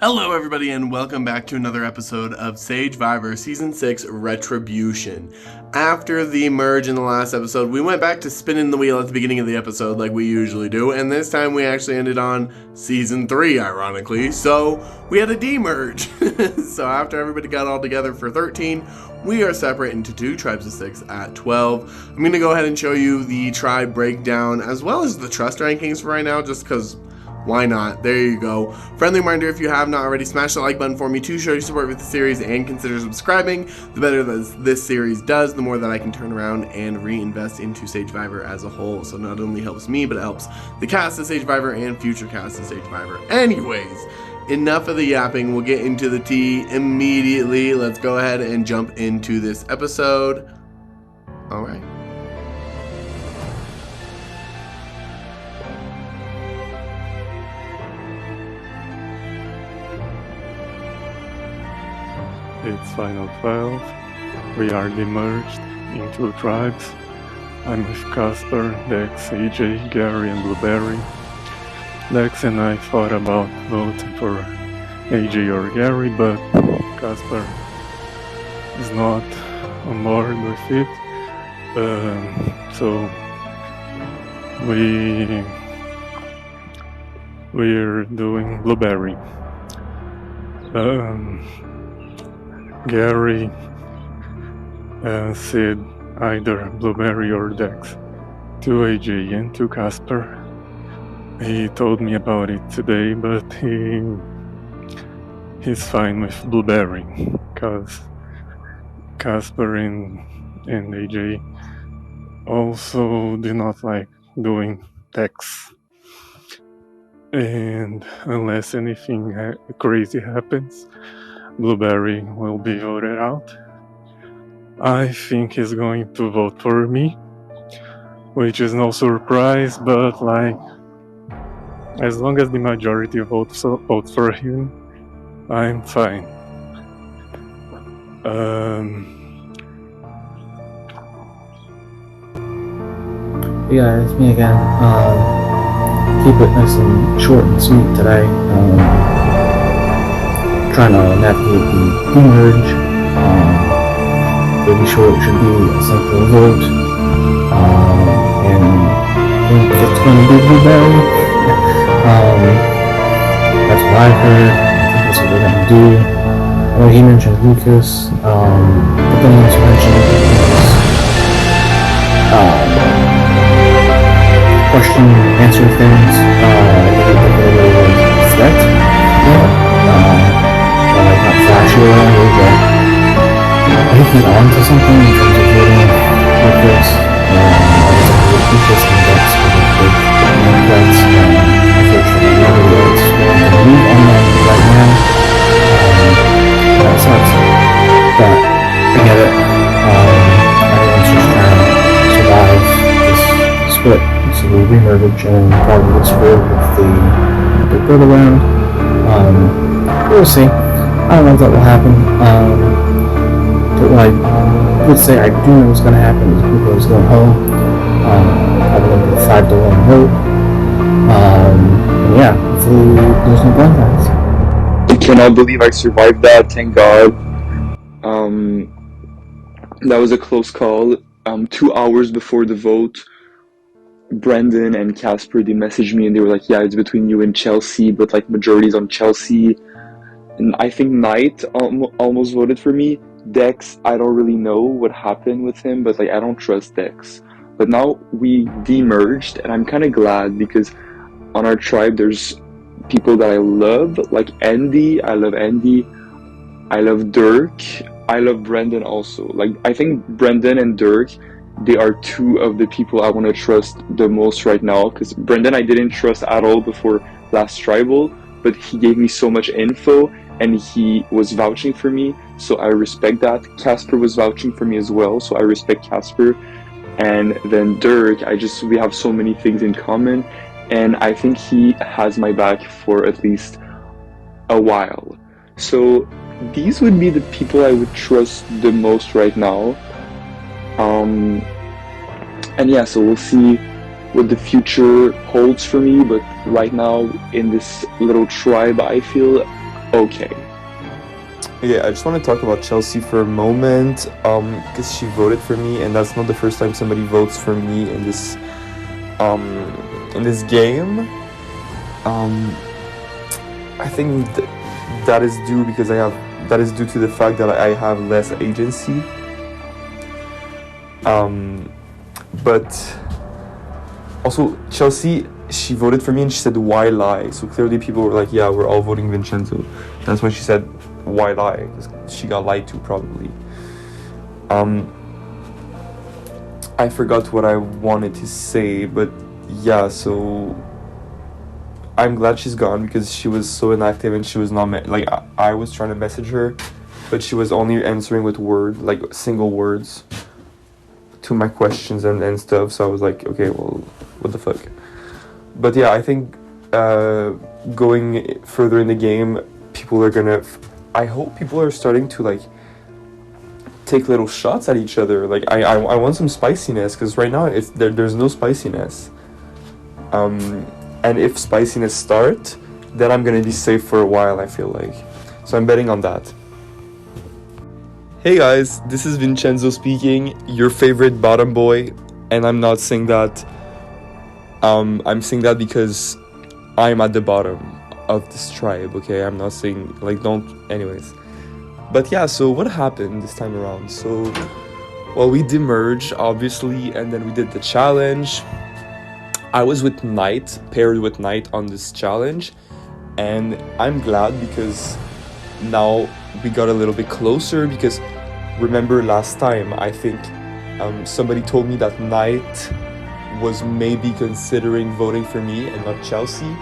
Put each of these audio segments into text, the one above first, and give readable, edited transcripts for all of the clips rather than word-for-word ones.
Hello everybody and welcome back to another episode of Sagevivor Season 6 Retribution. After the merge in the last episode, we went back to spinning the wheel at the beginning of the episode like we usually do, and this time we actually ended on Season 3, ironically, so we had a demerge. So after everybody got all together for 13, we are separate into two tribes of 6 at 12. I'm going to go ahead and show you the tribe breakdown as well as the trust rankings for right now, just because why not? There you go. Friendly reminder, if you have not already, smash the like button for me to show your support with the series and consider subscribing. The better that this series does, the more that I can turn around and reinvest into Sagevivor as a whole. So not only helps me, but it helps the cast of Sagevivor and future cast of Sagevivor. Anyways, enough of the yapping. We'll get into the tea immediately. Let's go ahead and jump into this episode. All right. It's Final 12. We are demerged into tribes. I'm with Casper, Dex, AJ, Gary, and Blueberry. Dex and I thought about voting for AJ or Gary, but Casper is not on board with it. So we're doing Blueberry. Gary said either Blueberry or Dex to AJ and to Casper. He told me about it today, but he's fine with Blueberry because Casper and AJ also do not like doing Dex. And unless anything crazy happens, Blueberry will be voted out. I think he's going to vote for me, which is no surprise, but like, as long as the majority votes for him, I'm fine. Yeah, it's me again. Keep it nice and short and sweet today. Trying to navigate the demerge. Pretty sure it should be a simple vote. And I think it's going to be Blueberry. That's what I heard. I think that's what we're going to do. I know he mentioned Lucas, but then he also mentioned question and answer things. I think it's a threat. Yeah. Like not flashy or whatever, but I think he's on to something in terms of voting with this. Lucas and Dex for the big threats. Unfortunately, nobody else is willing to move on them right now. That sucks. But I get it. Everyone's just trying to survive this split. So we remerge and probably get screwed with the brother round. We'll see. I don't know if that will happen, but what I would say I do know what's going to happen is people is going home, probably going to be 5-1 vote, and yeah, hopefully there's no blind guys. I cannot believe I survived that, thank God. That was a close call. 2 hours before the vote, Brendan and Casper, they messaged me and they were like, yeah, it's between you and Chelsea, but like majority's on Chelsea. And I think Knight almost voted for me. Dex, I don't really know what happened with him, but like I don't trust Dex. But now we demerged, and I'm kind of glad because on our tribe there's people that I love, like Andy. I love Andy. I love Dirk. I love Brendan also. Like I think Brendan and Dirk, they are two of the people I want to trust the most right now. Because Brendan I didn't trust at all before last tribal, but he gave me so much info. And he was vouching for me, so I respect that. Casper was vouching for me as well, so I respect Casper. And then Dirk, we have so many things in common, and I think he has my back for at least a while. So these would be the people I would trust the most right now. And yeah, so we'll see what the future holds for me, but right now in this little tribe I feel Okay. Yeah, I just want to talk about Chelsea for a moment, because she voted for me, and that's not the first time somebody votes for me in this game. I think that is due because that is due to the fact that I have less agency. But also Chelsea, she voted for me and she said, "Why lie?" So clearly people were like, "Yeah, we're all voting Vincenzo." That's why she said, "Why lie?" She got lied to probably. I forgot what I wanted to say, but yeah, so I'm glad she's gone because she was so inactive and she was not like I was trying to message her, but she was only answering with single words to my questions and stuff. So I was like, okay, well, what the fuck. But yeah, I think going further in the game, people are gonna. I hope people are starting to like take little shots at each other. Like I want some spiciness because right now there's no spiciness. And if spiciness start, then I'm gonna be safe for a while, I feel like. So I'm betting on that. Hey guys, this is Vincenzo speaking, your favorite bottom boy, and I'm not saying that. I'm saying that because I'm at the bottom of this tribe, okay? I'm not saying, like, don't, anyways. But yeah, so what happened this time around? So, well, we demerged, obviously, and then we did the challenge. I was with Knight, paired with Knight on this challenge, and I'm glad because now we got a little bit closer because remember last time, I think somebody told me that Knight was maybe considering voting for me and not Chelsea.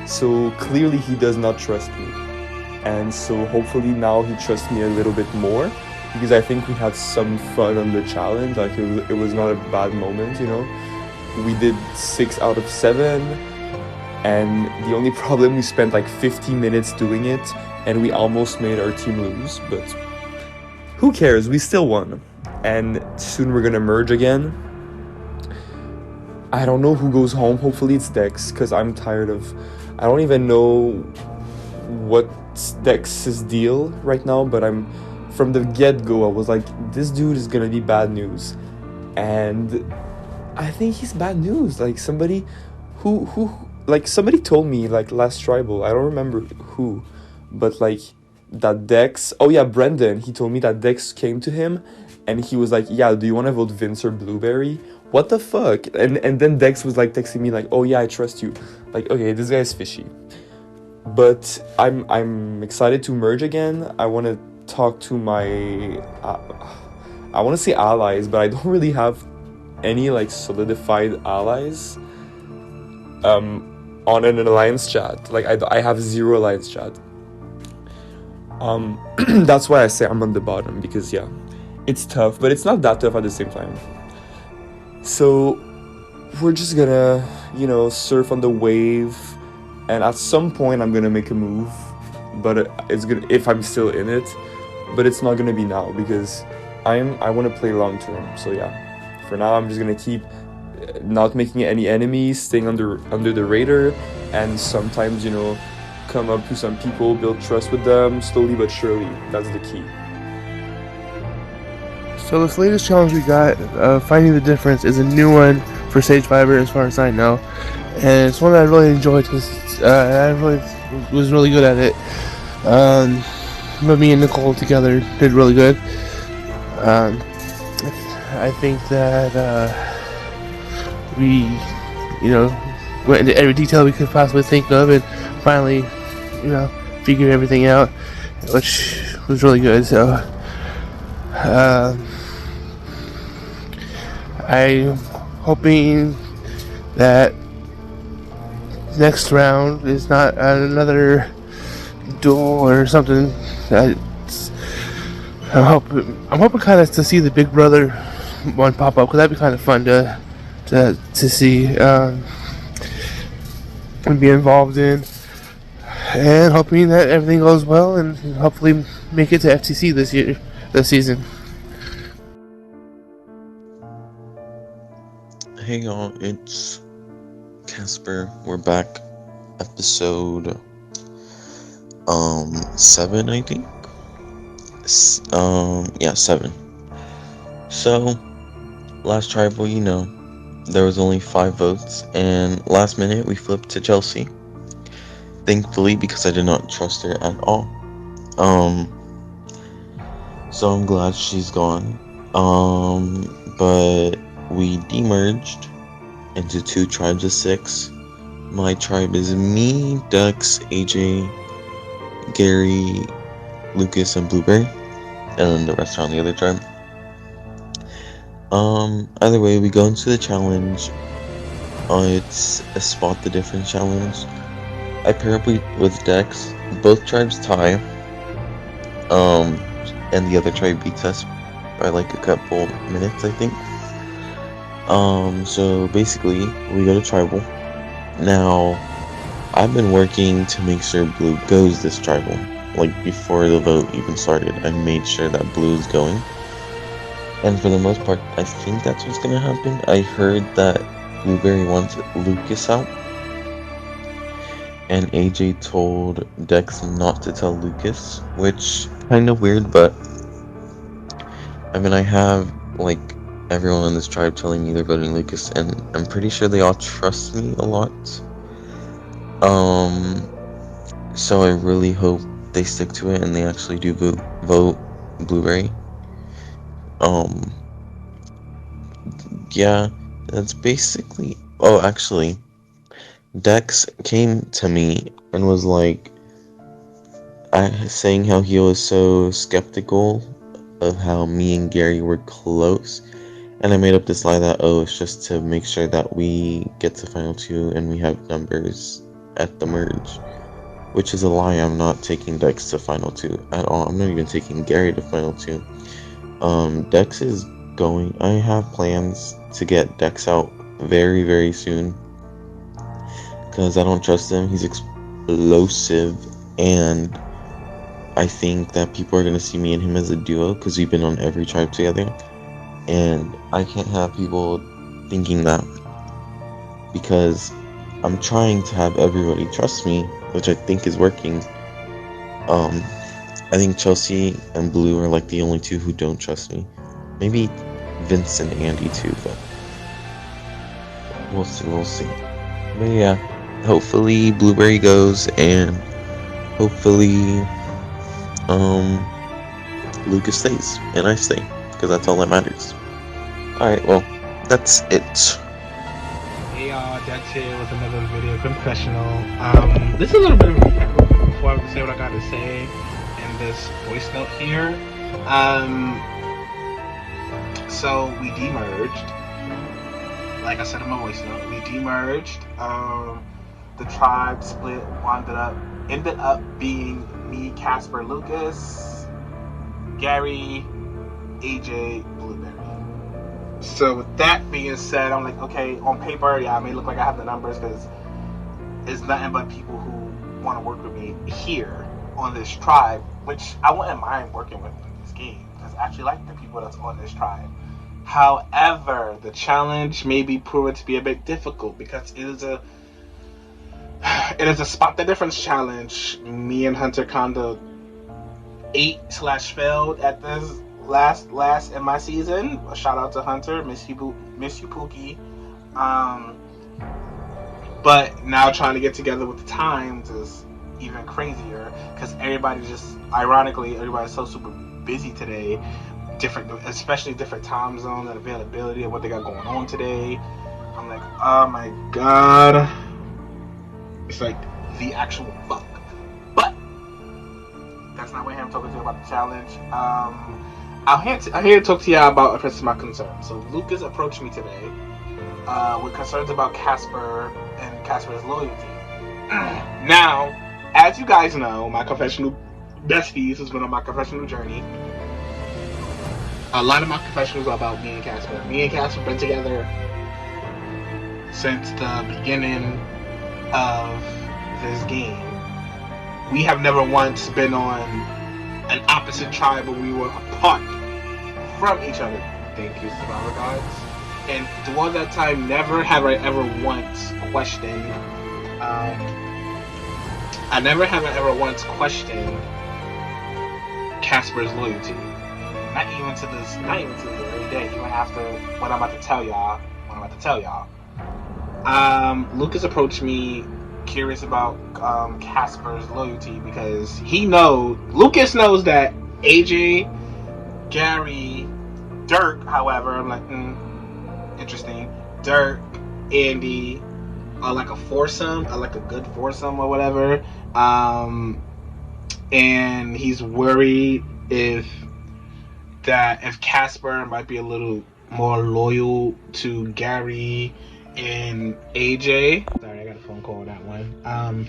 So clearly he does not trust me. And so hopefully now he trusts me a little bit more because I think we had some fun on the challenge. Like it was not a bad moment, you know. We did 6 out of 7 and the only problem, we spent like 50 minutes doing it and we almost made our team lose, but who cares, we still won. And soon we're gonna merge again. I don't know who goes home, hopefully it's Dex, because I'm tired of, I don't even know what's Dex's deal right now, but from the get-go I was like, this dude is gonna be bad news. And I think he's bad news. Like somebody somebody told me like last tribal, I don't remember who, but like that Dex, oh yeah, Brendan, he told me that Dex came to him and he was like, yeah, do you want to vote Vince or Blueberry? What the fuck? And then Dex was like texting me like, oh yeah, I trust you. Like, okay, this guy is fishy. But I'm excited to merge again. I want to talk to my I want to say allies, but I don't really have any like solidified allies on an alliance chat. Like I have 0 alliance chat. That's why I say I'm on the bottom, because yeah, it's tough, but it's not that tough at the same time. So we're just gonna, you know, surf on the wave, and at some point I'm gonna make a move, but it's gonna, if I'm still in it, but it's not gonna be now because I want to play long term. So yeah, for now I'm just gonna keep not making any enemies, staying under the radar, and sometimes, you know, come up to some people, build trust with them, slowly but surely. That's the key. So this latest challenge we got, Finding the Difference, is a new one for Sagevivor as far as I know. And it's one that I really enjoyed because I really was really good at it. But me and Nicole together did really good. I think that we, you know, went into every detail we could possibly think of and finally, you know, figured everything out, which was really good. So I'm hoping that next round is not another duel or something. I'm hoping kind of to see the Big Brother one pop up, because that'd be kind of fun to see and be involved in, and hoping that everything goes well and hopefully make it to FTC this season. Hey y'all, it's Casper. We're back. Episode 7, I think. Yeah, 7. So, last tribal, there was only 5 votes, and last minute we flipped to Chelsea. Thankfully, because I did not trust her at all. So I'm glad she's gone. But we demerged into 2 tribes of 6. My tribe is me, Dux, AJ, Gary, Lucas, and Blueberry, and then the rest are on the other tribe. Either way, we go into the challenge. It's a spot the difference challenge. I pair up with Dex. Both tribes tie. And the other tribe beats us by like a couple minutes, I think. So basically, we go to tribal. Now, I've been working to make sure Blue goes this tribal. Like, before the vote even started, I made sure that Blue is going. And for the most part, I think that's what's gonna happen. I heard that Blueberry wants Lucas out. And AJ told Dex not to tell Lucas, which kinda weird, but I mean, I have like everyone on this tribe telling me they're voting Lucas, and I'm pretty sure they all trust me a lot. So I really hope they stick to it and they actually do vote Blueberry. Yeah, that's basically. Oh, actually, Dex came to me and was like, saying how he was so skeptical of how me and Gary were close. And I made up this lie that, it's just to make sure that we get to Final 2 and we have numbers at the merge. Which is a lie. I'm not taking Dex to Final 2 at all. I'm not even taking Gary to Final 2. Dex is going. I have plans to get Dex out very, very soon. Because I don't trust him. He's explosive. And I think that people are going to see me and him as a duo. Because we've been on every tribe together. And I can't have people thinking that, because I'm trying to have everybody trust me, which I think is working. I think Chelsea and Blue are like the only 2 who don't trust me. Maybe Vince and Andy too, but we'll see. But yeah, hopefully Blueberry goes, and hopefully Lucas stays and I stay, because that's all that matters. Alright, well, that's it. Hey y'all, Dex here with another video confessional. This is a little bit of a recap before I say what I gotta say in this voice note here. So we demerged. Like I said in my voice note, we demerged. The tribe split ended up being me, Casper, Lucas, Gary, AJ, Blueberry. So with that being said, I'm like, okay, on paper, yeah, I may look like I have the numbers because it's nothing but people who want to work with me here on this tribe, which I wouldn't mind working with in this game because I actually like the people that's on this tribe. However, the challenge may be proven to be a bit difficult because it is a spot the difference challenge. Me and Hunter kind of ate/failed at this last in my season. A shout out to Hunter, miss you Pookie. But now trying to get together with the times is even crazier because everybody's so super busy today. Especially different time zone and availability of what they got going on today. I'm like, oh my god, it's like the actual fuck. But that's not what I'm talking to you about the challenge. I'm here to talk to you about my concerns. So Lucas approached me today with concerns about Casper and Casper's loyalty. Now, as you guys know, my confessional besties has been on my confessional journey. A lot of my confessionals are about me and Casper. Me and Casper have been together since the beginning of this game. We have never once been on an opposite tribe where we were apart from each other. Thank you, Survivor Gods. And throughout that time, never have I ever once questioned I never haven't ever once questioned Casper's loyalty. Not even to this very day, even after what I'm about to tell y'all. Lucas approached me curious about Casper's loyalty because Lucas knows that AJ, Gary, Dirk, however, I'm like, interesting. Dirk, Andy are like a foursome, or like a good foursome or whatever. And he's worried if Casper might be a little more loyal to Gary and AJ. Sorry, I got a phone call on that one.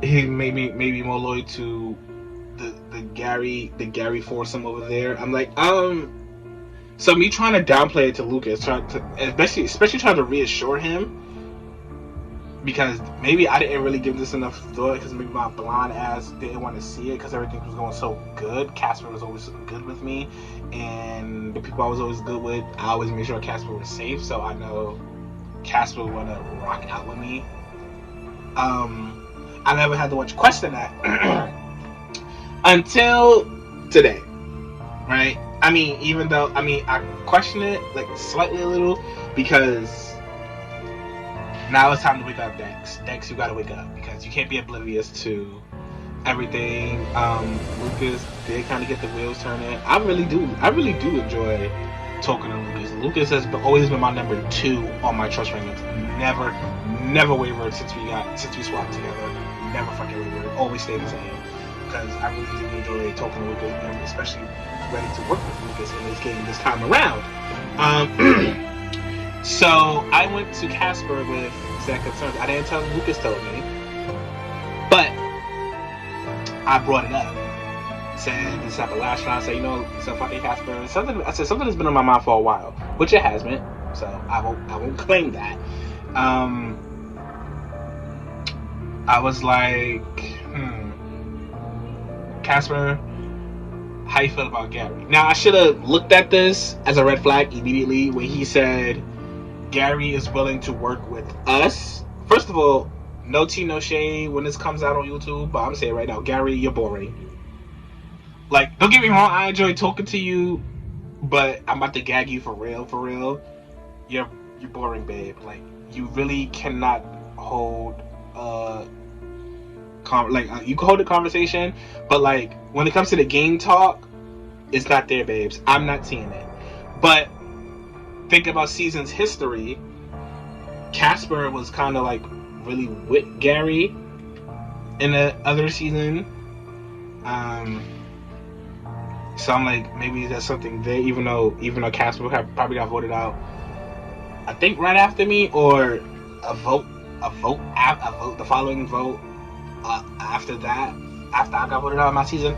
He may be more loyal to the Gary foursome over there. I'm like, so me trying to downplay it to Lucas, especially trying to reassure him, because maybe I didn't really give this enough thought, because maybe my blonde ass didn't want to see it because everything was going so good. Casper was always good with me, and the people I was always good with, I always made sure Casper was safe, so I know Casper would want to rock out with me. I never had to once question that until today, right? I mean, I question it like slightly a little, because now it's time to wake up, Dex. Dex, you gotta wake up, because you can't be oblivious to everything. Lucas did kind of get the wheels turning. I really do enjoy talking to Lucas. Lucas has always been my number 2 on my trust rankings. Never wavered since we swapped together. Never fucking wavered. Always stayed the same. Because I really do enjoy talking to Lucas, and especially ready to work with Lucas in this game this time around. So I went to Casper with that concerns. I didn't tell him, Lucas told me, but I brought it up. Said this happened last round. I said, so fucking Casper. I said something has been on my mind for a while, which it has been. So I won't claim that. I was like, Casper, how you feel about Gary? Now I should have looked at this as a red flag immediately when he said Gary is willing to work with us. First of all, no tea, no shade when this comes out on YouTube, but I'm saying right now, Gary, you're boring. Like, don't get me wrong, I enjoy talking to you, but I'm about to gag you for real. You're boring, babe. Like, you really cannot hold you can hold a conversation, but like when it comes to the game talk, it's not there, babes. I'm not seeing it. But think about season's history. Casper was kind of like really with Gary in the other season. So I'm like, maybe there's something there, even though Casper probably got voted out, I think right after me, or the following vote after I got voted out of my season.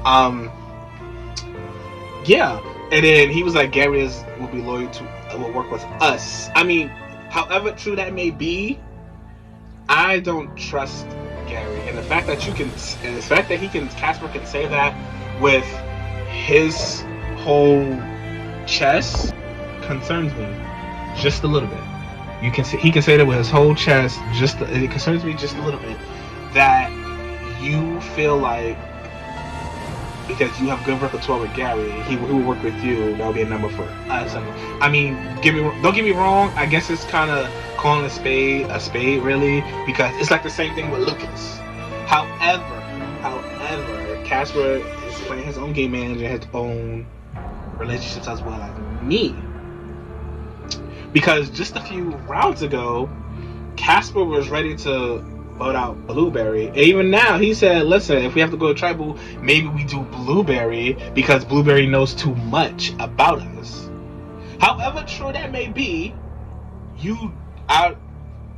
Yeah, and then he was like, Gary will be loyal will work with us. I mean, however true that may be, I don't trust Gary, and the fact that Casper can say that with his whole chest concerns me just a little bit. He can say that with his whole chest. It concerns me just a little bit that you feel like because you have good repertoire with Gary, he will work with you. That'll be a number for us. I mean, don't get me wrong. I guess it's kind of calling a spade really, because it's like the same thing with Lucas. However, Casper is playing his own game manager, his own relationships as well as me. Because just a few rounds ago, Casper was ready to vote out Blueberry. And even now, he said, listen, if we have to go to tribal, maybe we do Blueberry because Blueberry knows too much about us. However true that may be,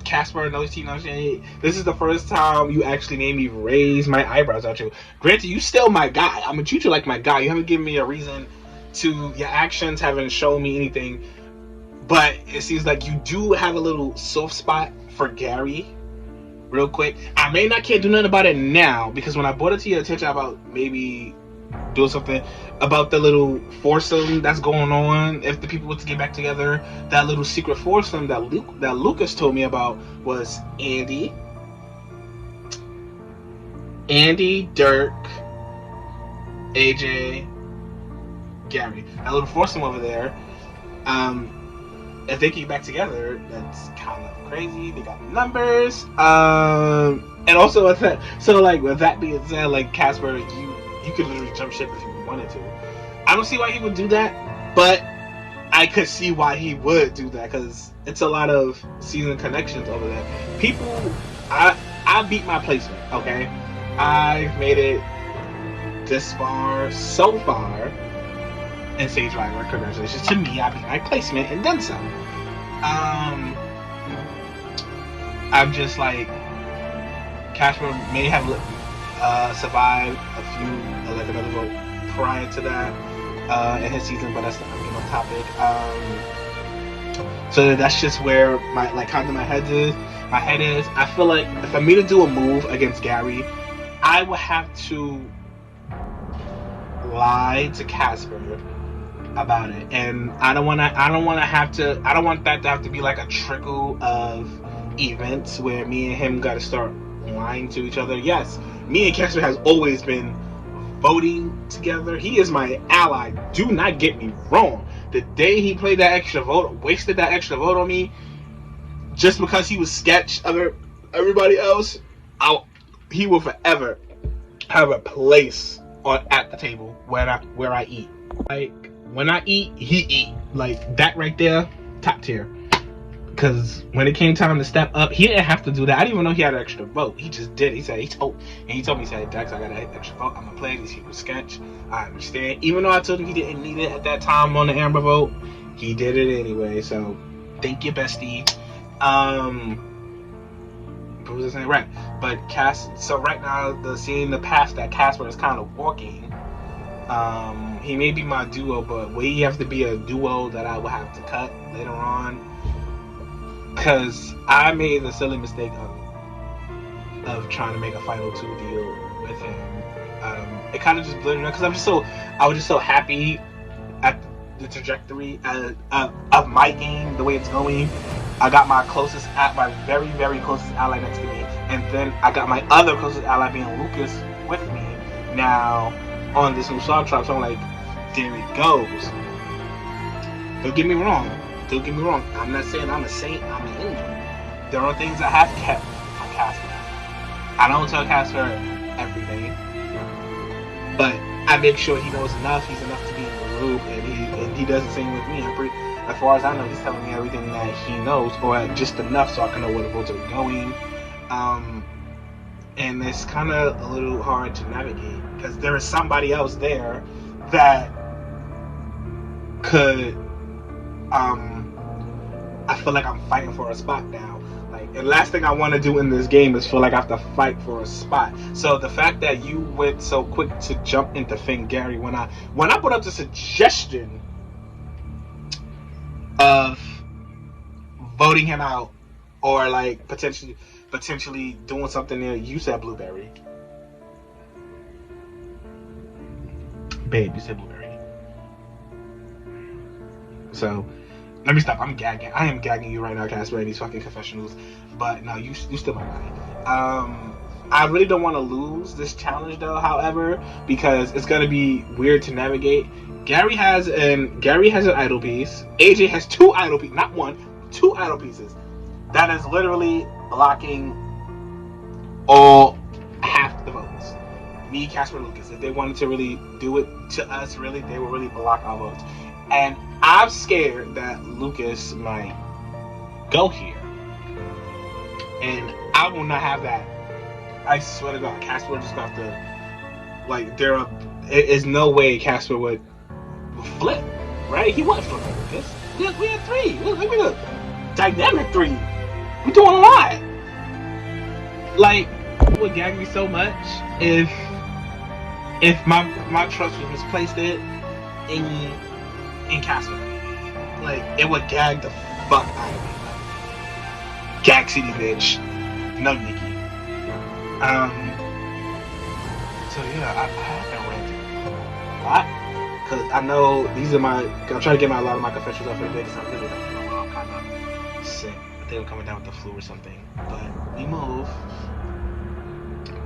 Casper, no tea, no shade. This is the first time you actually made me raise my eyebrows at you. Granted, you still my guy. I'm gonna treat you like my guy. You haven't given me a reason your actions haven't shown me anything. But it seems like you do have a little soft spot for Gary. Real quick, I can't do nothing about it now, because when I brought it to your attention about maybe doing something about the little foursome that's going on, if the people were to get back together, that little secret foursome that Lucas told me about was Andy, Andy, Dirk, AJ, Gary. That little foursome over there. If they get back together, that's kind of crazy. They got numbers. And also with that, so like with that being said, like Casper, you could literally jump ship if you wanted to. I don't see why he would do that, but I could see why he would do that because it's a lot of season connections over there. People, I beat my placement. Okay, I've made it this far so far. And Sagevivor, congratulations to me. I beat my placement and then some. I'm just like Casper may have survived a few like another vote prior to that in his season, but that's not on topic. So that's just where my like kind of my head is. I feel like for me to do a move against Gary, I would have to lie to Casper about it, and I don't want that to have to be like a trickle of events where me and him got to start lying to each other. Yes, me and Casper has always been voting together. He is my ally. Do not get me wrong. The day he played that extra vote, wasted that extra vote on me, just because he was sketch of everybody else, he will forever have a place at the table where I eat. Like when I eat, he eat. Like that right there, top tier. Because when it came time to step up, he didn't have to do that. I didn't even know he had an extra vote. He just did. He told me, he said, Dex, I got an extra vote. I'm gonna play these people sketch. I understand. Even though I told him he didn't need it at that time on the Amber vote, he did it anyway. So thank you, bestie. What was I saying? Right. But so right now, seeing the path that Casper is kind of walking, he may be my duo, but we have to be a duo that I will have to cut later on. Because I made the silly mistake of trying to make a final 2 deal with him. It kind of just blew me because I was just so happy at the trajectory of my game, the way it's going. I got my very, very closest ally next to me, and then I got my other closest ally being Lucas with me now on this new song tribe. So I'm like, there it goes. Don't get me wrong. I'm not saying I'm a saint. I'm an angel. There are things I have kept from Casper. I don't tell Casper everything, but I make sure he knows enough. He's enough to be in the loop, and he does the same with me. As far as I know, he's telling me everything that he knows, or just enough so I can know where the votes are going. And it's kind of a little hard to navigate because there is somebody else there that could. I feel like I'm fighting for a spot now. And last thing I want to do in this game is feel like I have to fight for a spot. So the fact that you went so quick to jump into Finn Gary when I put up the suggestion of voting him out or like potentially doing something there, you said Blueberry. Babe, you said Blueberry. So let me stop. I'm gagging. I am gagging you right now, Casper, in these fucking confessionals. But no, you still my guy. I really don't want to lose this challenge though, however, because it's gonna be weird to navigate. Gary has an idol piece. AJ has 2 idol pieces, not 1, 2 idol pieces. That is literally blocking all half the votes. Me, Casper, Lucas. If they wanted to really do it to us, really, they would really block our votes. And I'm scared that Lucas might go here. And I will not have that. I swear to God, Casper just got to, like, there is no way Casper would flip, right? He wouldn't flip Lucas. We had 3. Look at the dynamic 3. I'm doing a lot. Like, it would gag me so much if my trust was misplaced in Casper. Like, it would gag the fuck out of me. Like, gag city bitch. No Nikki. So yeah, I have been ranting a lot. Cause I know I'm trying to get a lot of my confessions off for the day because I'm really not feeling well. I'm kind of sick. I think I'm coming down with the flu or something. But we move.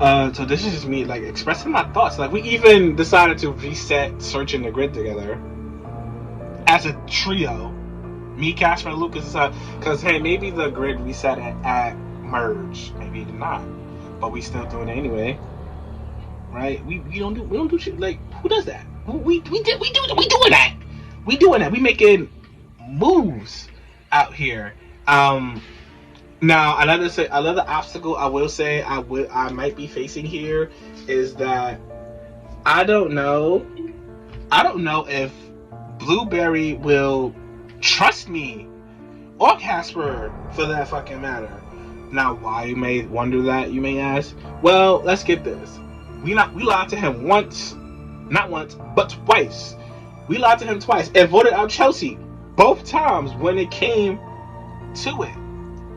So this is just me like expressing my thoughts. Like we even decided to reset searching the grid together as a trio. Me, Casper, and Lucas decided because hey, maybe the grid reset at merge, maybe it did not, but we still doing it anyway, right? We don't do shit like who does that? We doing that. We doing that. We making moves out here. Now another obstacle I will say I might be facing here is that I don't know if Blueberry will trust me or Casper for that fucking matter. Now why you may wonder that, you may ask? Well, let's get this. We lied to him not once, but twice. We lied to him twice and voted out Chelsea both times when it came to it.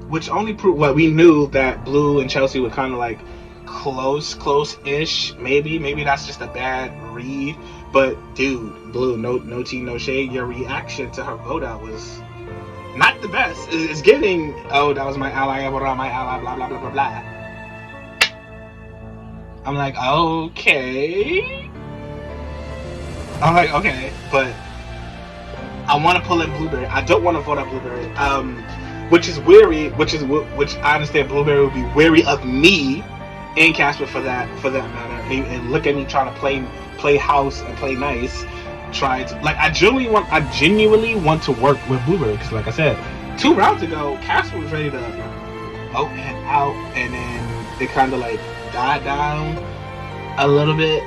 Which only proved what we knew that Blue and Chelsea were kind of like close-ish. Maybe that's just a bad read. But dude, Blue, no tea, no shade. Your reaction to her vote out was not the best. It's giving. Oh, that was my ally, blah blah blah blah blah. I'm like, okay. But I want to pull in Blueberry. I don't want to vote out Blueberry. Which I understand Blueberry would be wary of me and Casper for that matter. And look at me trying to play house and play nice. I genuinely want to work with Blueberry because, like I said, 2 rounds ago, Casper was ready to vote him out, and then it kind of like died down a little bit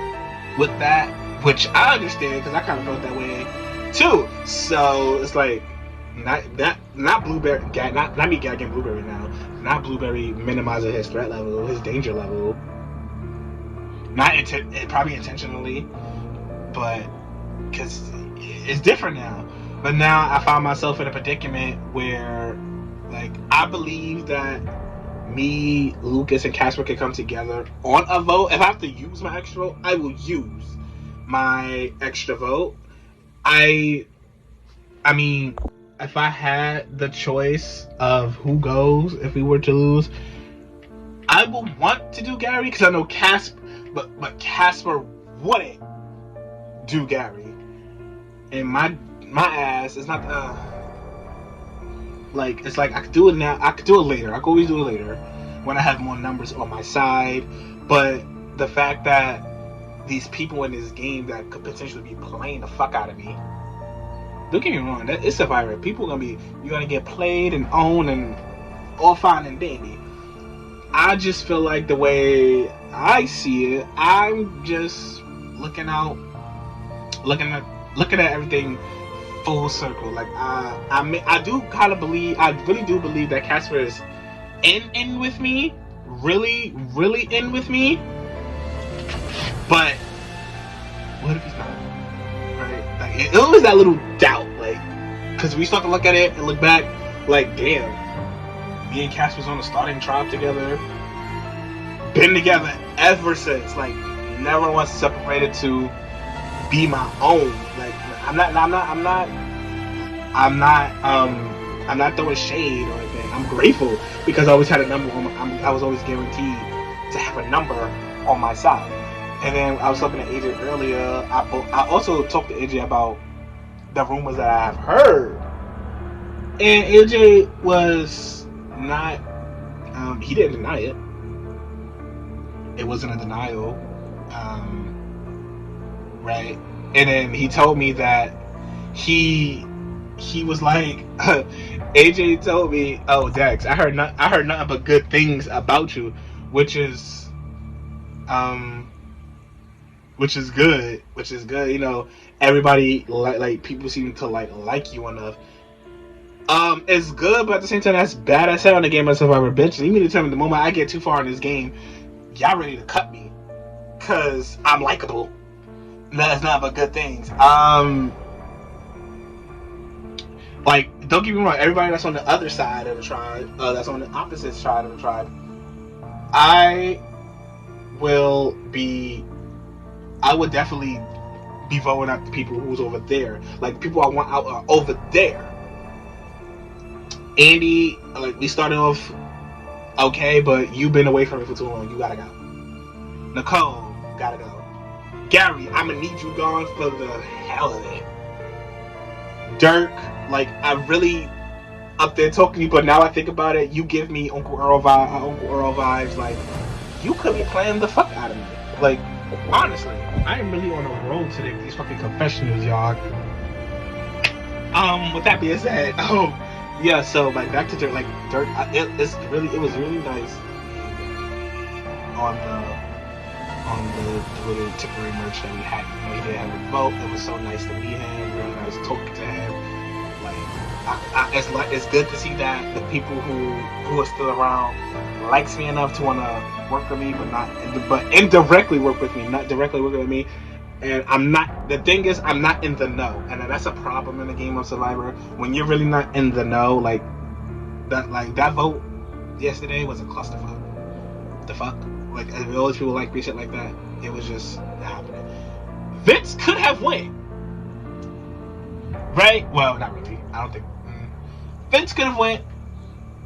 with that, which I understand because I kind of felt that way too. So it's like. Not Blueberry, not me gagging Blueberry now. Not Blueberry minimizing his threat level, his danger level. Probably intentionally, but because it's different now. But now I found myself in a predicament where, like, I believe that me, Lucas, and Casper can come together on a vote. If I have to use my extra vote, I will use my extra vote. I mean. If I had the choice of who goes if we were to lose, I would want to do Gary because I know Casper, but Casper wouldn't do Gary, and my ass is not like it's like I could do it now. I could do it later. I could always do it later when I have more numbers on my side. But the fact that these people in this game that could potentially be playing the fuck out of me. Don't get me wrong, it's Survivor. You're gonna get played and owned and all fine and dandy. I just feel like the way I see it, I'm just looking at everything full circle. Like I really do believe that Casper is in with me, really in with me. But what if he's not? Right? Like it was that little doubt, like, because we start to look at it and look back, like, damn, me and Cass was on the starting tribe together, been together ever since, like, never once separated to be my own. Like, I'm not throwing shade or anything. I'm grateful because I always had a number I was always guaranteed to have a number on my side. And then I was talking to AJ earlier. I also talked to AJ about the rumors that I have heard. And AJ was not, he didn't deny it. It wasn't a denial. Right? And then he told me that he was like, AJ told me, oh, Dex, I heard nothing but good things about you, which is good. You know, everybody like people seem to like you enough. It's good, but at the same time, that's bad as hell in the game of Survivor, bitch. And you mean to tell me the moment I get too far in this game, y'all ready to cut me because I'm likable? That's not but good things. Like, don't get me wrong, everybody that's on the other side of the tribe, that's on the opposite side of the tribe, I would definitely be voting out the people who's over there. Like, the people I want out are over there. Andy, like, we started off okay, but you've been away from it for too long. You gotta go. Nicole, gotta go. Gary, I'm gonna need you gone for the hell of it. Dirk, like, I really up there talking to you, but now I think about it, you give me Uncle Earl vibes. Like, you could be playing the fuck out of me. Like, honestly, I am really on a roll today with these fucking confessionals, y'all. With that being said, yeah. So like back to Dirk, like Dirk, it was really nice on the little temporary merch that we had. You know, he did have a vote. It was so nice to meet him. Really nice talking to him. Like, it's good to see that the people who are still around likes me enough to want to work with me, but indirectly work with me, not directly working with me. And I'm not. The thing is, I'm not in the know, and that's a problem in the game of Survivor. When you're really not in the know, like that vote yesterday was a clusterfuck. The fuck, like all these people like me, shit like that. It was just happening. Vince could have won, right? Well, not really. I don't think Vince could have won.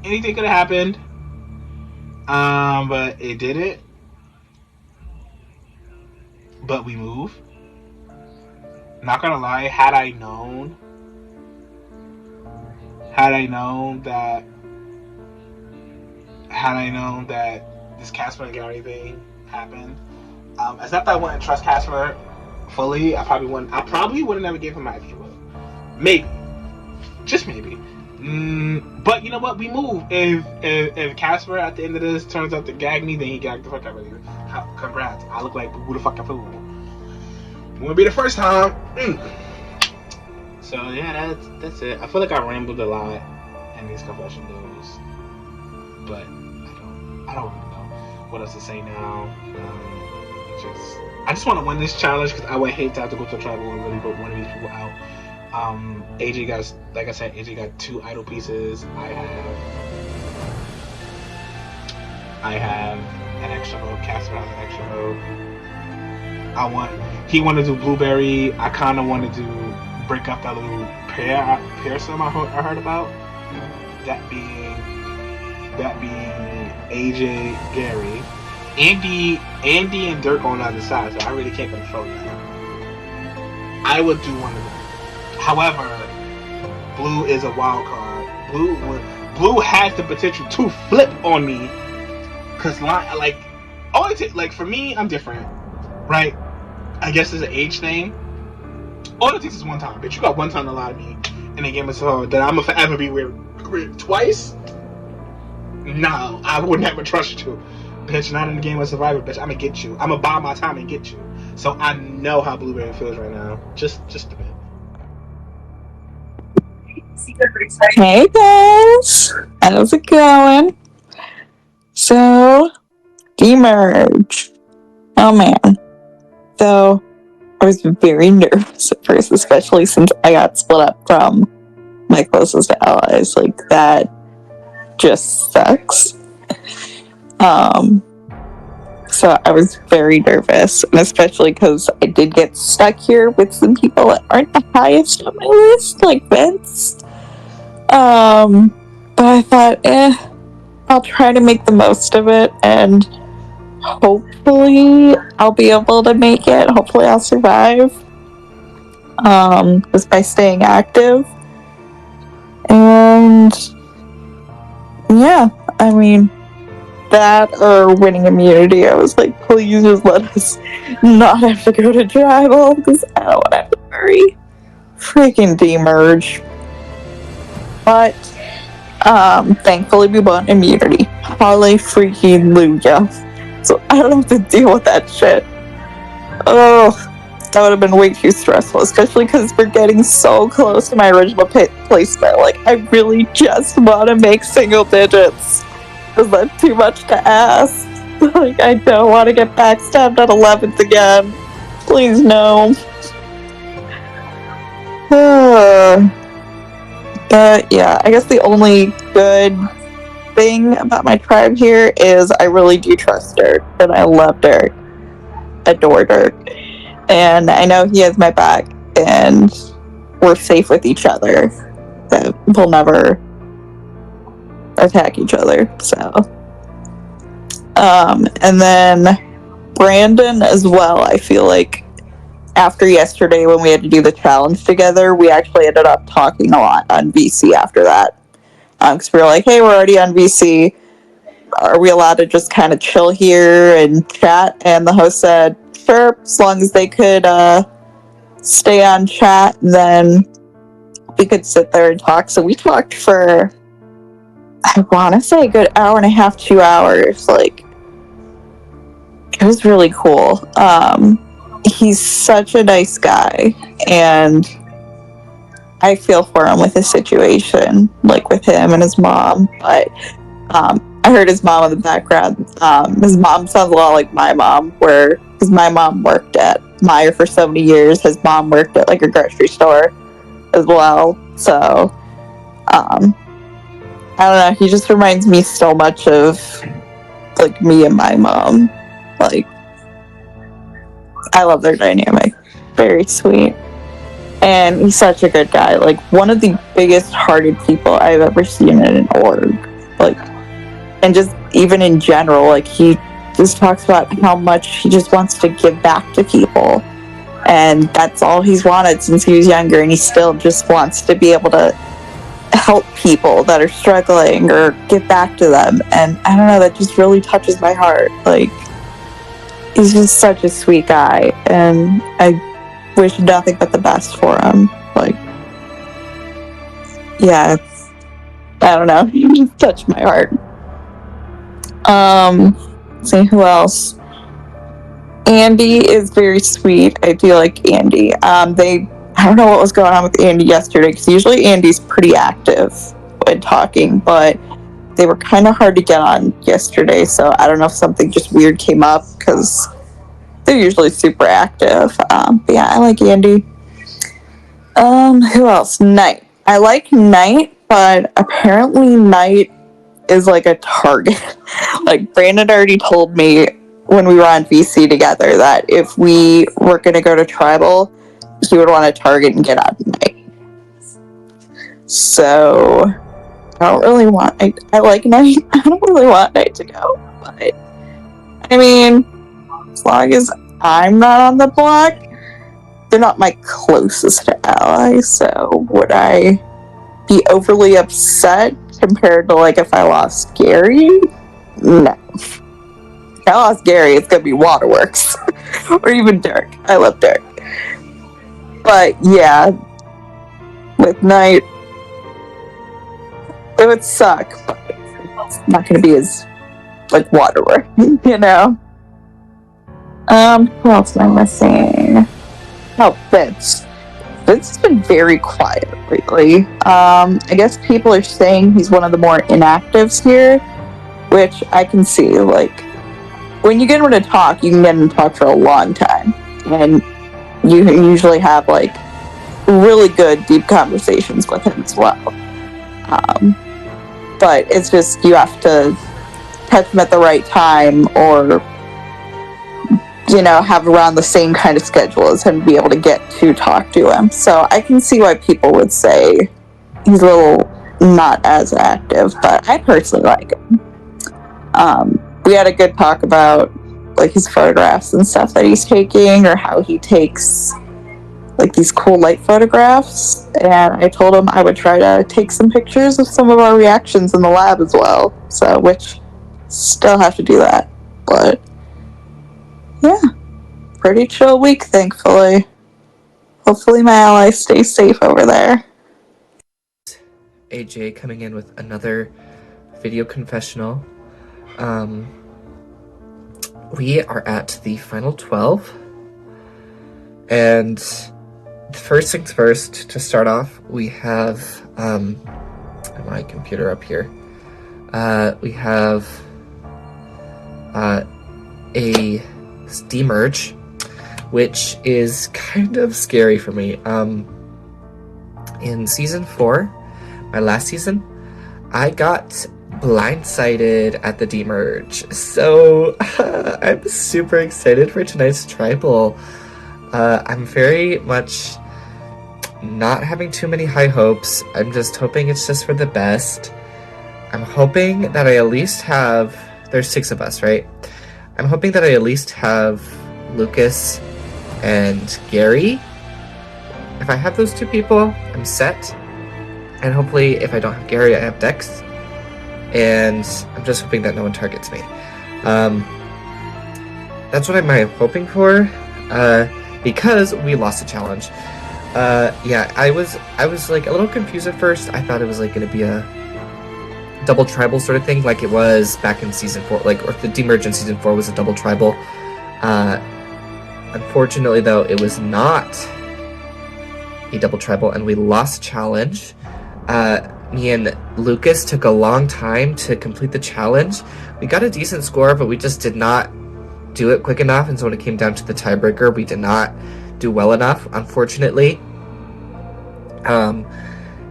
Anything could have happened, but it didn't. But we move. Not gonna lie, had I known that this Casper and Gary thing happened, it's not that I wouldn't trust Casper fully. I probably wouldn't have never gave him my extra vote. Maybe, just maybe. But you know what? We move. If Casper at the end of this turns out to gag me, then he gagged the fuck out of me. Congrats. I look like who the fucking fool. Won't be the first time. So yeah, that's it. I feel like I rambled a lot in these confession videos, but I don't really know what else to say now. I just want to win this challenge because I would hate to have to go to a tribal and really vote one of these people out. AJ got, like I said, AJ got 2 idol pieces. I have an extra vote. Casper has an extra vote. He wanted to do blueberry. I kind of wanted to break up that little pear some I heard about. That being AJ, Gary, Andy and Dirk on the other side. So I really can't control that. I would do one of them. However, blue is a wild card. Blue has the potential to flip on me. Cause like for me, I'm different, right? I guess it's an age thing. All it takes is one time, bitch. You got one time to lie to me in a game of Survivor that I'm gonna forever be with twice. No, I would never trust you, bitch. Not in the game of Survivor, bitch. I'm gonna get you. I'm gonna buy my time and get you. So I know how Blueberry feels right now. Just a bit. Hey guys, how's it going? So, demerge. Oh man. So, I was very nervous at first, especially since I got split up from my closest allies. Like, that just sucks. So I was very nervous, and especially because I did get stuck here with some people that aren't the highest on my list, like Vince. But I thought, I'll try to make the most of it, and hopefully I'll be able to make it. Hopefully I'll survive. Just by staying active. And yeah, I mean, that or winning immunity. I was like, please just let us not have to go to tribal, because I don't want to have to worry. Freaking demerge. But thankfully we won immunity. Hallelujah. So I don't have to deal with that shit. Oh, that would have been way too stressful, especially because we're getting so close to my original placement. Like, I really just want to make single digits. Is that too much to ask? Like, I don't want to get backstabbed at 11th again. Please, no. But yeah, I guess the only good thing about my tribe here is I really do trust Dirk, and I love Dirk. Adore Dirk. And I know he has my back, and we're safe with each other. That we'll never attack each other, so. And then Brandon as well, I feel like after yesterday when we had to do the challenge together, we actually ended up talking a lot on VC after that. Because we were like, hey, we're already on VC. Are we allowed to just kind of chill here and chat? And the host said, sure, as long as they could stay on chat, then we could sit there and talk. So we talked for, I want to say, a good hour and a half, 2 hours. Like, it was really cool. He's such a nice guy, and I feel for him with his situation, like with him and his mom. But I heard his mom in the background. His mom sounds a lot like my mom, because my mom worked at Meijer for so many years. His mom worked at like a grocery store as well. So, I don't know. He just reminds me so much of like me and my mom. Like, I love their dynamic. Very sweet. And he's such a good guy. Like, one of the biggest hearted people I've ever seen in an org. Like, and just even in general, like, he just talks about how much he just wants to give back to people. And that's all he's wanted since he was younger. And he still just wants to be able to help people that are struggling or give back to them. And I don't know, that just really touches my heart. Like, he's just such a sweet guy, and I wish nothing but the best for him. Like, yeah, I don't know. He just touched my heart. Let's see who else. Andy is very sweet. I do like Andy. I don't know what was going on with Andy yesterday, because usually Andy's pretty active when talking, but they were kind of hard to get on yesterday, so I don't know if something just weird came up, because they're usually super active. But yeah, I like Andy. Who else? Knight. I like Knight, but apparently Knight is like a target. Like, Brandon already told me when we were on VC together that if we were going to go to Tribal, he would want to target and get out Knight. So I don't really want Knight. I like Knight. I don't really want Knight to go, but I mean, as long as I'm not on the block, they're not my closest ally, so would I be overly upset compared to, like, if I lost Gary? No. If I lost Gary, it's gonna be Waterworks. Or even Dirk. I love Dirk. But yeah, with Knight, it would suck, but it's not gonna be as, like, Waterworks, you know? Who else am I missing? Oh, Vince. Vince has been very quiet lately. I guess people are saying he's one of the more inactives here, which I can see. Like, when you get him to talk, you can get him to talk for a long time. And you can usually have, like, really good, deep conversations with him as well. But it's just, you have to catch him at the right time, or, you know, have around the same kind of schedule as him to be able to get to talk to him. So I can see why people would say he's a little not as active, but I personally like him. We had a good talk about, like, his photographs and stuff that he's taking, or how he takes, like, these cool light photographs, and I told him I would try to take some pictures of some of our reactions in the lab as well, so, which, still have to do that, but yeah, pretty chill week, thankfully. Hopefully my ally stays safe over there. AJ coming in with another video confessional. We are at the final 12, and first things first, to start off, we have my computer up here. We have a demerge, which is kind of scary for me. In season 4, my last season, I got blindsided at the demerge, so I'm super excited for tonight's tribal. I'm very much not having too many high hopes. I'm just hoping it's just for the best. I'm hoping that I at least have, there's 6 of us, right? I'm hoping that I at least have Lucas and Gary. If I have those two people, I'm set. And hopefully, if I don't have Gary, I have Dex. And I'm just hoping that no one targets me. That's what I'm hoping for. Because we lost the challenge. Yeah, I was like a little confused at first. I thought it was like going to be a double tribal sort of thing, like it was back in season 4, like, or the demerge in season 4 was a double tribal. Unfortunately, though, it was not a double tribal, and we lost challenge. Me and Lucas took a long time to complete the challenge. We got a decent score, but we just did not do it quick enough, and so when it came down to the tiebreaker, we did not do well enough, unfortunately.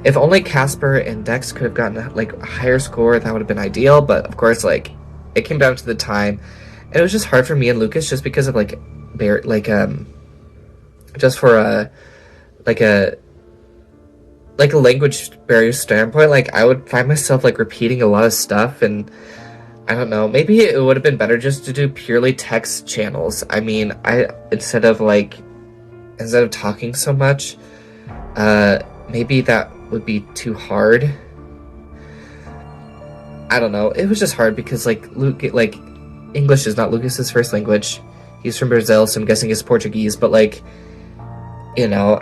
If only Casper and Dex could have gotten like a higher score, that would have been ideal, but of course, like, it came down to the time, and it was just hard for me and Lucas just because of just for a language barrier standpoint. Like, I would find myself like repeating a lot of stuff, and I don't know, maybe it would have been better just to do purely text channels. I mean, instead of talking so much, maybe that would be too hard. I don't know. It was just hard because English is not Lucas's first language. He's from Brazil, so I'm guessing it's Portuguese, but I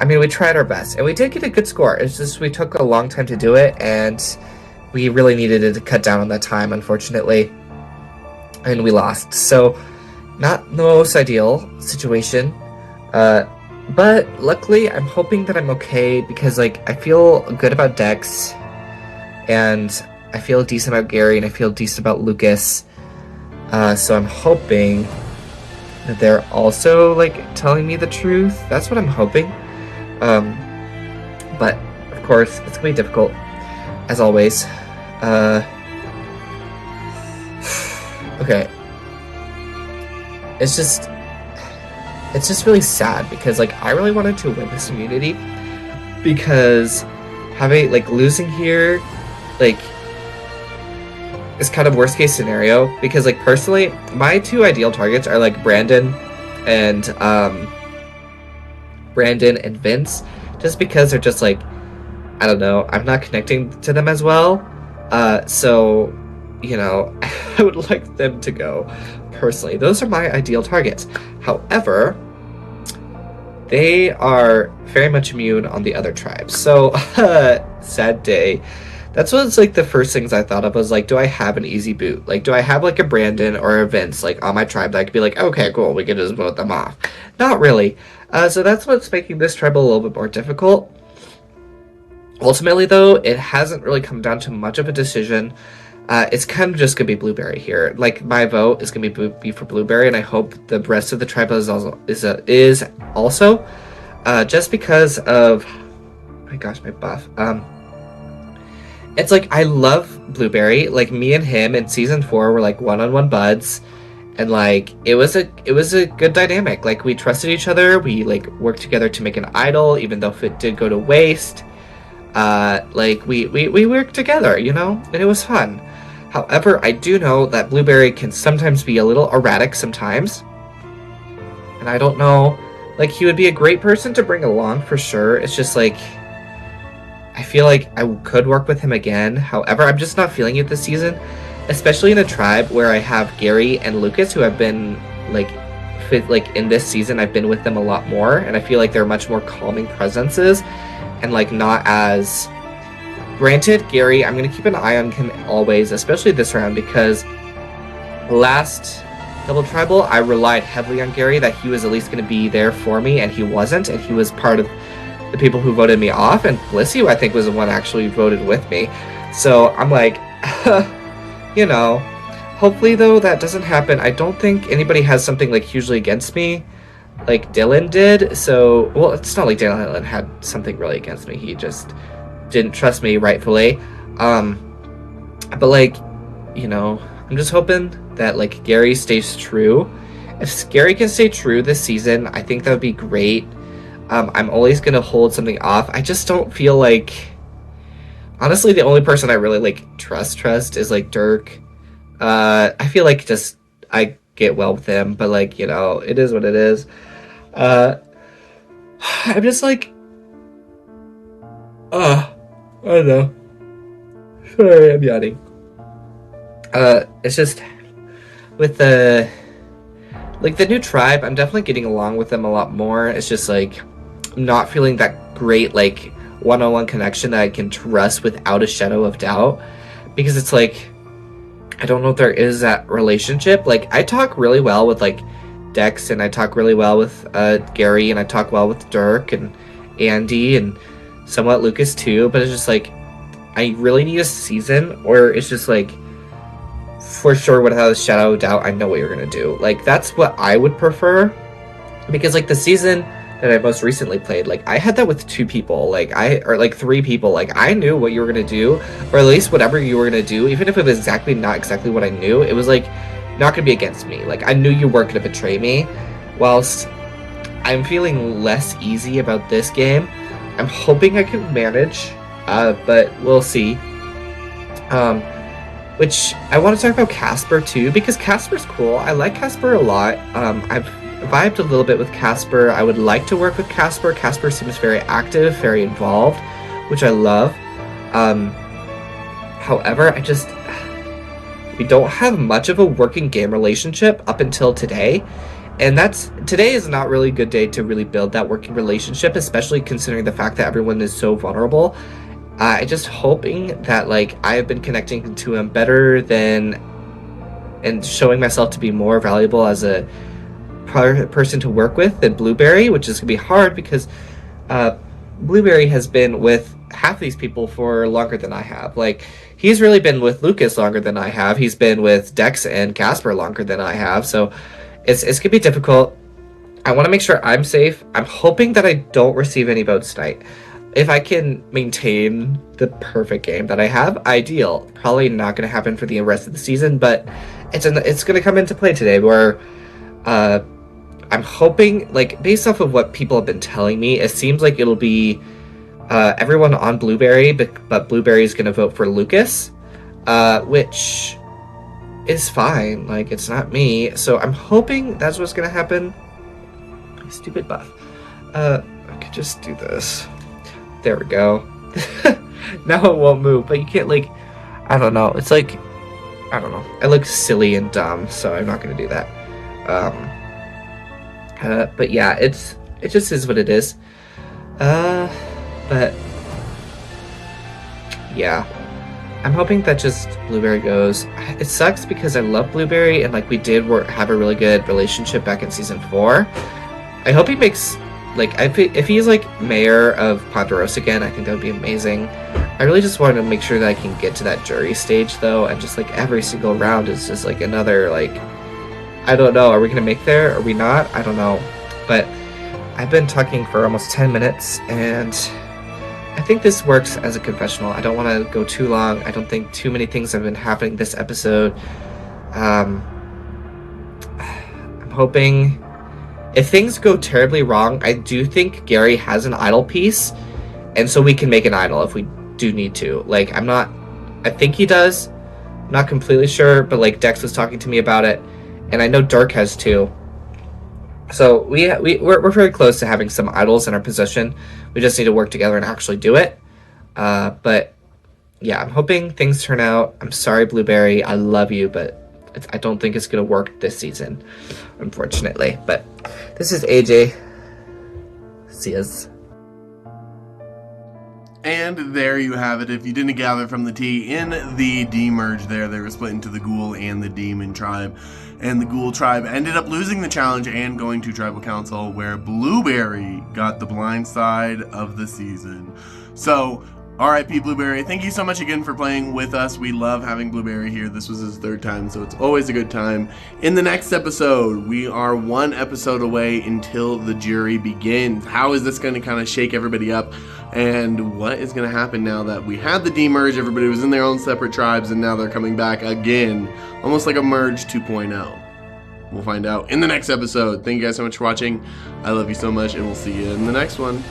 mean, we tried our best, and we did get a good score. It's just we took a long time to do it, and we really needed to cut down on that time, unfortunately, and we lost. So, not the most ideal situation, but luckily, I'm hoping that I'm okay, because, I feel good about Dex, and I feel decent about Gary, and I feel decent about Lucas, so I'm hoping that they're also, telling me the truth. That's what I'm hoping. But, of course, it's gonna be difficult, as always. Okay. It's just really sad, because, I really wanted to win this immunity, because losing here, is kind of worst case scenario, because personally my two ideal targets are Brandon and Vince, just because they're just I don't know, I'm not connecting to them as well, so I would like them to go. Personally, those are my ideal targets. However, they are very much immune on the other tribes, so sad day. That's what's the first things I thought of was do I have an easy boot? Do I have a Brandon or a Vince on my tribe that I could be okay, cool, we can just vote them off? Not really. So that's what's making this tribal a little bit more difficult. Ultimately, though, it hasn't really come down to much of a decision. It's kind of just gonna be Blueberry here. My vote is gonna be for Blueberry, and I hope the rest of the tribe is also just because of, oh my gosh, my buff. It's I love Blueberry. Me and him in season 4 were one-on-one buds, and it was a good dynamic. We trusted each other. We worked together to make an idol, even though if it did go to waste. We worked together, and it was fun. However, I do know that Blueberry can sometimes be a little erratic sometimes, and I don't know. He would be a great person to bring along for sure. It's just I feel I could work with him again. However, I'm just not feeling it this season, especially in a tribe where I have Gary and Lucas, who have been in this season. I've been with them a lot more, and I feel they're much more calming presences, and not as. Granted, Gary, I'm gonna keep an eye on him always, especially this round, because last double tribal I relied heavily on Gary, that he was at least gonna be there for me, and he wasn't, and he was part of the people who voted me off, and Blissy, I think, was the one actually voted with me. So I'm hopefully, though, that doesn't happen. I don't think anybody has something hugely against me like Dylan did. So, well, it's not like Dylan had something really against me. He just didn't trust me rightfully. But I'm just hoping that Gary stays true. If Gary can stay true this season, I think that would be great. I'm always gonna hold something off. I just don't feel honestly, the only person I really trust is Dirk. I feel get well with him, but like, you know, it is what it is. I'm just like, I don't know. Sorry, I'm yawning. It's just with the new tribe, I'm definitely getting along with them a lot more. It's just like I'm not feeling that great like one-on-one connection that I can trust without a shadow of doubt, because it's like I don't know if there is that relationship. Like I talk really well with like Dex, and I talk really well with Gary, and I talk well with Dirk and Andy and somewhat Lucas too, but it's just like I really need a season where it's just like for sure without a shadow of doubt I know what you're gonna do. Like that's what I would prefer, because like the season that I most recently played, like I had that with 2 people, or 3 people. Like I knew what you were gonna do, or at least whatever you were gonna do, even if it was not exactly what I knew, it was like not gonna be against me. Like I knew you weren't gonna betray me. Whilst I'm feeling less easy about this game, I'm hoping I can manage, but we'll see. Which I want to talk about Casper too, because Casper's cool. I like Casper a lot. I've vibed a little bit with Casper. I would like to work with Casper. Casper seems very active, very involved, which I love. However, we don't have much of a working game relationship up until today. And today is not really a good day to really build that working relationship, especially considering the fact that everyone is so vulnerable. I just hoping that like I have been connecting to him better and showing myself to be more valuable as a person to work with than Blueberry, which is gonna be hard because Blueberry has been with half these people for longer than I have. Like he's really been with Lucas longer than I have. He's been with Dex and Casper longer than I have. So it's gonna be difficult. I want to make sure I'm safe. I'm hoping that I don't receive any votes tonight. If I can maintain the perfect game that I have, ideal. Probably not going to happen for the rest of the season, but it's going to come into play today, where I'm hoping, like, based off of what people have been telling me, it seems like it'll be everyone on Blueberry, but Blueberry is going to vote for Lucas, which is fine. Like, it's not me, so I'm hoping that's what's going to happen. Stupid buff. I could just do this. There we go. Now it won't move, but you can't, like, I don't know. It's like, I don't know. It looks silly and dumb, so I'm not going to do that. But yeah, it just is what it is. But yeah, I'm hoping that just Blueberry goes. It sucks because I love Blueberry, and like we did have a really good relationship back in season 4. I hope he makes, like, if he's like mayor of Ponderosa again, I think that would be amazing. I really just want to make sure that I can get to that jury stage though, and just like every single round is just like another, like, I don't know, are we gonna make there? Are we not? I don't know. But I've been talking for almost 10 minutes, and I think this works as a confessional. I don't want to go too long. I don't think too many things have been happening this episode. I'm hoping, if things go terribly wrong, I do think Gary has an idol piece, and so we can make an idol if we do need to. Like, I think he does. I'm not completely sure, but like Dex was talking to me about it, and I know Dirk has too. So we're very close to having some idols in our possession. We just need to work together and actually do it. But yeah, I'm hoping things turn out. I'm sorry, Blueberry. I love you, but I don't think it's going to work this season, unfortunately. But this is AJ. See us. And there you have it. If you didn't gather from the tea, in the demerge there, they were split into the Ghoul and the Demon tribe. And the Ghoul tribe ended up losing the challenge and going to Tribal Council, where Blueberry got the blind side of the season. So, R.I.P. Blueberry. Thank you so much again for playing with us. We love having Blueberry here. This was his 3rd time, so it's always a good time. In the next episode, we are 1 episode away until the jury begins. How is this going to kind of shake everybody up? And what is going to happen now that we had the demerge? Everybody was in their own separate tribes, and now they're coming back again. Almost like a merge 2.0. We'll find out in the next episode. Thank you guys so much for watching. I love you so much, and we'll see you in the next one.